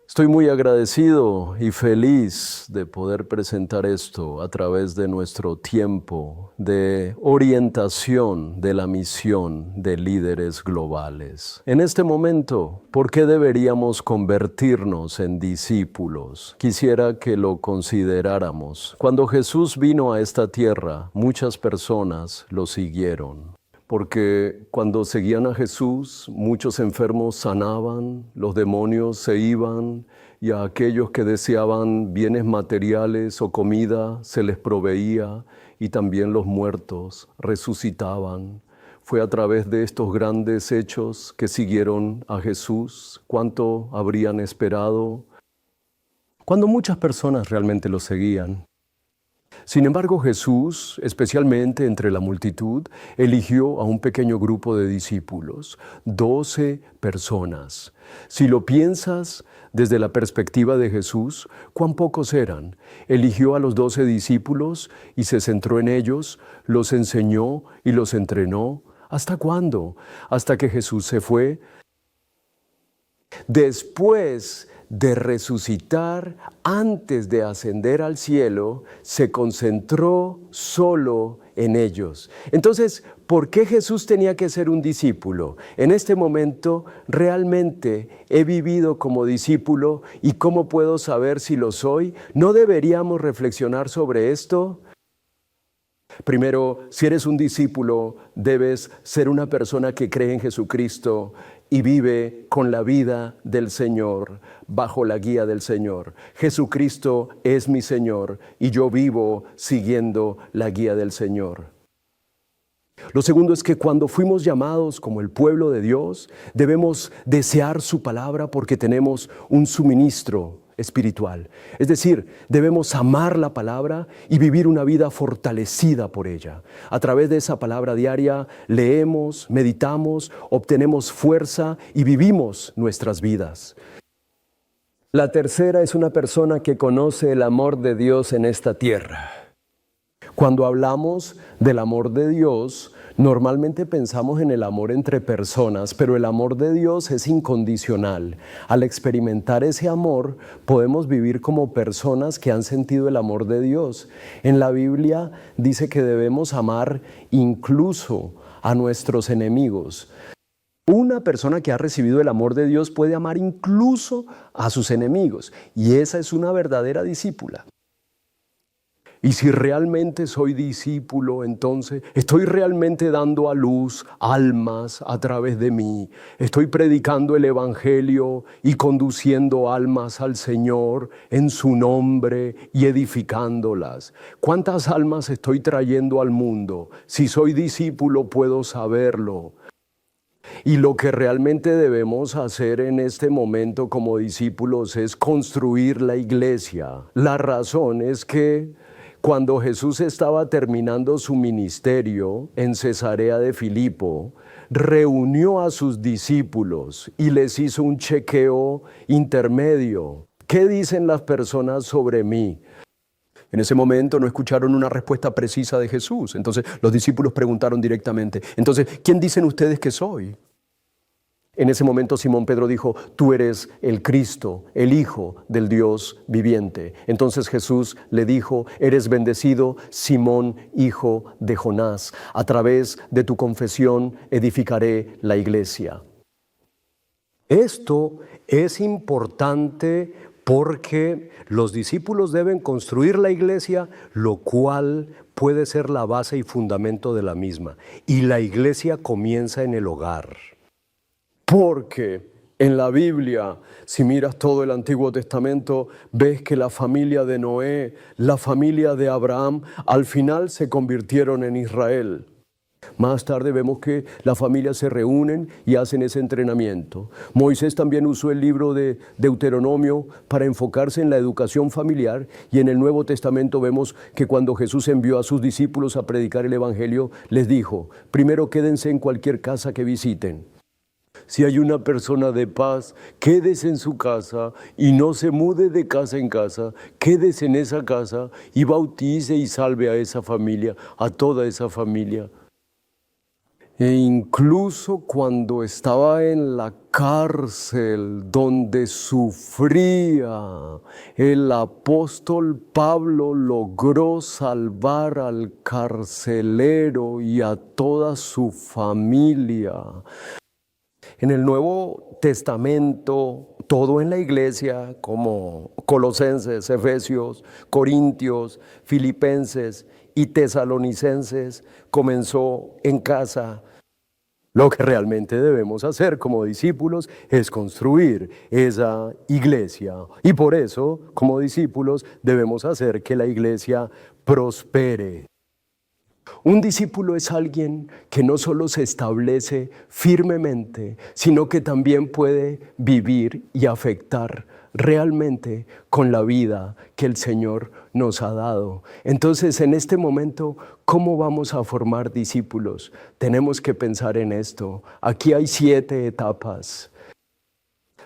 Estoy muy agradecido y feliz de poder presentar esto a través de nuestro tiempo de orientación de la misión de líderes globales. En este momento, ¿por qué deberíamos convertirnos en discípulos? Quisiera que lo consideráramos. Cuando Jesús vino a esta tierra, muchas personas lo siguieron. Porque cuando seguían a Jesús, muchos enfermos sanaban, los demonios se iban y a aquellos que deseaban bienes materiales o comida se les proveía y también los muertos resucitaban. Fue a través de estos grandes hechos que siguieron a Jesús. ¿Cuánto habrían esperado? Cuando muchas personas realmente lo seguían. Sin embargo, Jesús, especialmente entre la multitud, eligió a un pequeño grupo de discípulos, 12 personas. Si lo piensas desde la perspectiva de Jesús, ¿cuán pocos eran? Eligió a los 12 discípulos y se centró en ellos, los enseñó y los entrenó. ¿Hasta cuándo? Hasta que Jesús se fue. Después de resucitar, antes de ascender al cielo, se concentró solo en ellos. Entonces, ¿por qué Jesús tenía que ser un discípulo? En este momento, ¿realmente he vivido como discípulo y cómo puedo saber si lo soy? ¿No deberíamos reflexionar sobre esto? Primero, si eres un discípulo, debes ser una persona que cree en Jesucristo y vive con la vida del Señor, bajo la guía del Señor. Jesucristo es mi Señor y yo vivo siguiendo la guía del Señor. Lo segundo es que cuando fuimos llamados como el pueblo de Dios, debemos desear su palabra porque tenemos un suministro espiritual. Es decir, debemos amar la palabra y vivir una vida fortalecida por ella. A través de esa palabra diaria leemos, meditamos, obtenemos fuerza y vivimos nuestras vidas. La tercera es una persona que conoce el amor de Dios en esta tierra. Cuando hablamos del amor de Dios, normalmente pensamos en el amor entre personas, pero el amor de Dios es incondicional. Al experimentar ese amor, podemos vivir como personas que han sentido el amor de Dios. En la Biblia dice que debemos amar incluso a nuestros enemigos. Una persona que ha recibido el amor de Dios puede amar incluso a sus enemigos, y esa es una verdadera discípula. Y si realmente soy discípulo, entonces estoy realmente dando a luz almas a través de mí. Estoy predicando el Evangelio y conduciendo almas al Señor en su nombre y edificándolas. ¿Cuántas almas estoy trayendo al mundo? Si soy discípulo, puedo saberlo. Y lo que realmente debemos hacer en este momento como discípulos es construir la iglesia. La razón es que cuando Jesús estaba terminando su ministerio en Cesarea de Filipo, reunió a sus discípulos y les hizo un chequeo intermedio. ¿Qué dicen las personas sobre mí? En ese momento no escucharon una respuesta precisa de Jesús. Entonces los discípulos preguntaron directamente, entonces, ¿quién dicen ustedes que soy? En ese momento Simón Pedro dijo, tú eres el Cristo, el Hijo del Dios viviente. Entonces Jesús le dijo, eres bendecido, Simón, hijo de Jonás. A través de tu confesión edificaré la iglesia. Esto es importante porque los discípulos deben construir la iglesia, lo cual puede ser la base y fundamento de la misma. Y la iglesia comienza en el hogar. Porque en la Biblia, si miras todo el Antiguo Testamento, ves que la familia de Noé, la familia de Abraham, al final se convirtieron en Israel. Más tarde vemos que las familias se reúnen y hacen ese entrenamiento. Moisés también usó el libro de Deuteronomio para enfocarse en la educación familiar, y en el Nuevo Testamento vemos que cuando Jesús envió a sus discípulos a predicar el Evangelio, les dijo, primero quédense en cualquier casa que visiten. Si hay una persona de paz, quédese en su casa y no se mude de casa en casa, quédese en esa casa y bautice y salve a esa familia, a toda esa familia. E incluso cuando estaba en la cárcel donde sufría, el apóstol Pablo logró salvar al carcelero y a toda su familia. En el Nuevo Testamento, todo en la iglesia, como Colosenses, Efesios, Corintios, Filipenses y Tesalonicenses, comenzó en casa. Lo que realmente debemos hacer como discípulos es construir esa iglesia. Y por eso, como discípulos, debemos hacer que la iglesia prospere. Un discípulo es alguien que no solo se establece firmemente, sino que también puede vivir y afectar realmente con la vida que el Señor nos ha dado. Entonces, en este momento, ¿cómo vamos a formar discípulos? Tenemos que pensar en esto. Aquí hay 7 etapas.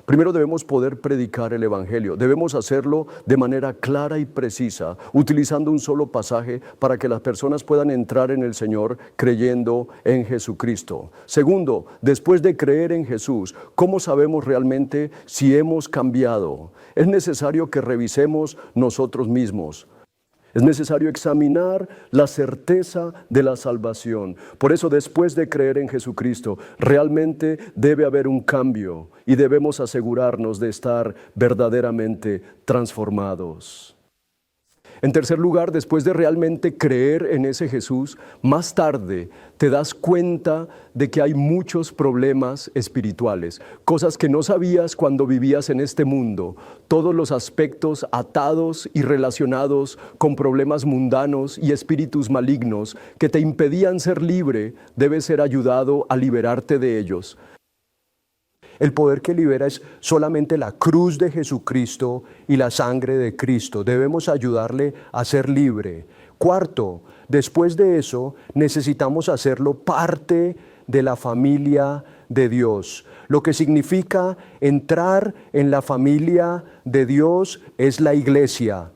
Primero debemos poder predicar el Evangelio. Debemos hacerlo de manera clara y precisa, utilizando un solo pasaje para que las personas puedan entrar en el Señor creyendo en Jesucristo. Segundo, después de creer en Jesús, ¿cómo sabemos realmente si hemos cambiado? Es necesario que revisemos nosotros mismos. Es necesario examinar la certeza de la salvación. Por eso, después de creer en Jesucristo, realmente debe haber un cambio y debemos asegurarnos de estar verdaderamente transformados. En tercer lugar, después de realmente creer en ese Jesús, más tarde te das cuenta de que hay muchos problemas espirituales, cosas que no sabías cuando vivías en este mundo, todos los aspectos atados y relacionados con problemas mundanos y espíritus malignos que te impedían ser libre, debes ser ayudado a liberarte de ellos. El poder que libera es solamente la cruz de Jesucristo y la sangre de Cristo. Debemos ayudarle a ser libre. Cuarto, después de eso, necesitamos hacerlo parte de la familia de Dios. Lo que significa entrar en la familia de Dios es la iglesia.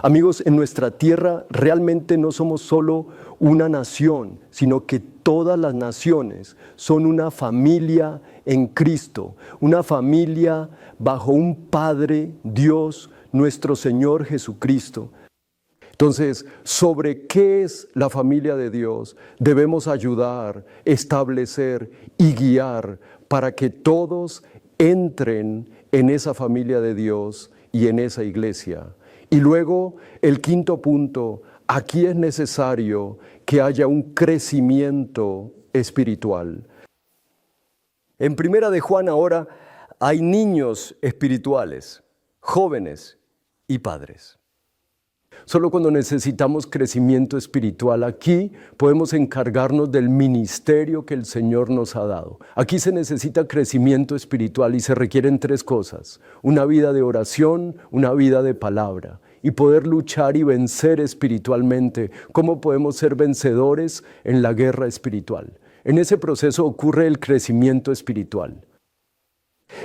Amigos, en nuestra tierra realmente no somos solo una nación, sino que todas las naciones son una familia en Cristo, una familia bajo un Padre, Dios, nuestro Señor Jesucristo. Entonces, ¿sobre qué es la familia de Dios? Debemos ayudar, establecer y guiar para que todos entren en esa familia de Dios y en esa iglesia. Y luego, el quinto punto, aquí es necesario que haya un crecimiento espiritual. En Primera de Juan ahora hay niños espirituales, jóvenes y padres. Solo cuando necesitamos crecimiento espiritual aquí podemos encargarnos del ministerio que el Señor nos ha dado. Aquí se necesita crecimiento espiritual y se requieren 3 cosas: una vida de oración, una vida de palabra y poder luchar y vencer espiritualmente. ¿Cómo podemos ser vencedores en la guerra espiritual? En ese proceso ocurre el crecimiento espiritual.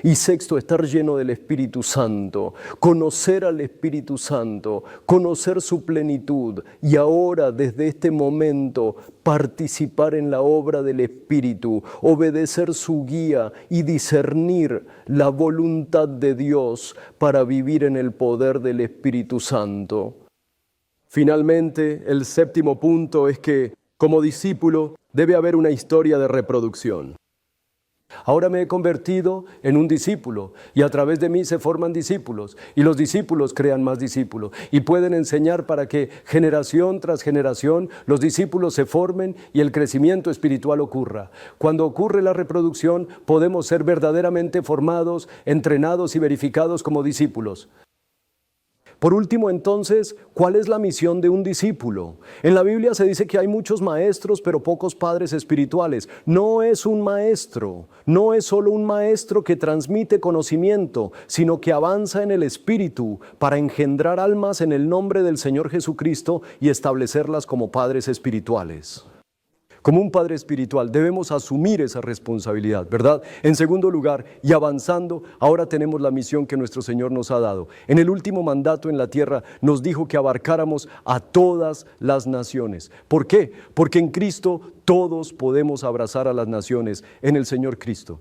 Y sexto, estar lleno del Espíritu Santo, conocer al Espíritu Santo, conocer su plenitud y ahora desde este momento participar en la obra del Espíritu, obedecer su guía y discernir la voluntad de Dios para vivir en el poder del Espíritu Santo. Finalmente, el séptimo punto es que como discípulo debe haber una historia de reproducción. Ahora me he convertido en un discípulo y a través de mí se forman discípulos y los discípulos crean más discípulos y pueden enseñar para que generación tras generación los discípulos se formen y el crecimiento espiritual ocurra. Cuando ocurre la reproducción podemos ser verdaderamente formados, entrenados y verificados como discípulos. Por último, entonces, ¿cuál es la misión de un discípulo? En la Biblia se dice que hay muchos maestros, pero pocos padres espirituales. No es un maestro, no es solo un maestro que transmite conocimiento, sino que avanza en el Espíritu para engendrar almas en el nombre del Señor Jesucristo y establecerlas como padres espirituales. Como un padre espiritual debemos asumir esa responsabilidad, ¿verdad? En segundo lugar, y avanzando, ahora tenemos la misión que nuestro Señor nos ha dado. En el último mandato en la tierra nos dijo que abarcáramos a todas las naciones. ¿Por qué? Porque en Cristo todos podemos abrazar a las naciones, en el Señor Cristo.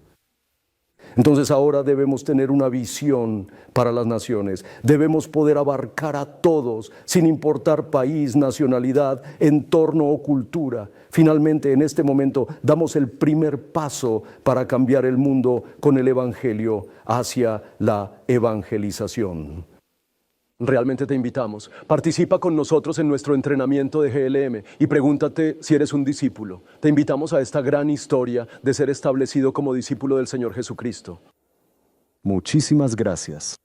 Entonces ahora debemos tener una visión para las naciones. Debemos poder abarcar a todos, sin importar país, nacionalidad, entorno o cultura. Finalmente, en este momento, damos el primer paso para cambiar el mundo con el Evangelio hacia la evangelización. Realmente te invitamos. Participa con nosotros en nuestro entrenamiento de GLM y pregúntate si eres un discípulo. Te invitamos a esta gran historia de ser establecido como discípulo del Señor Jesucristo. Muchísimas gracias.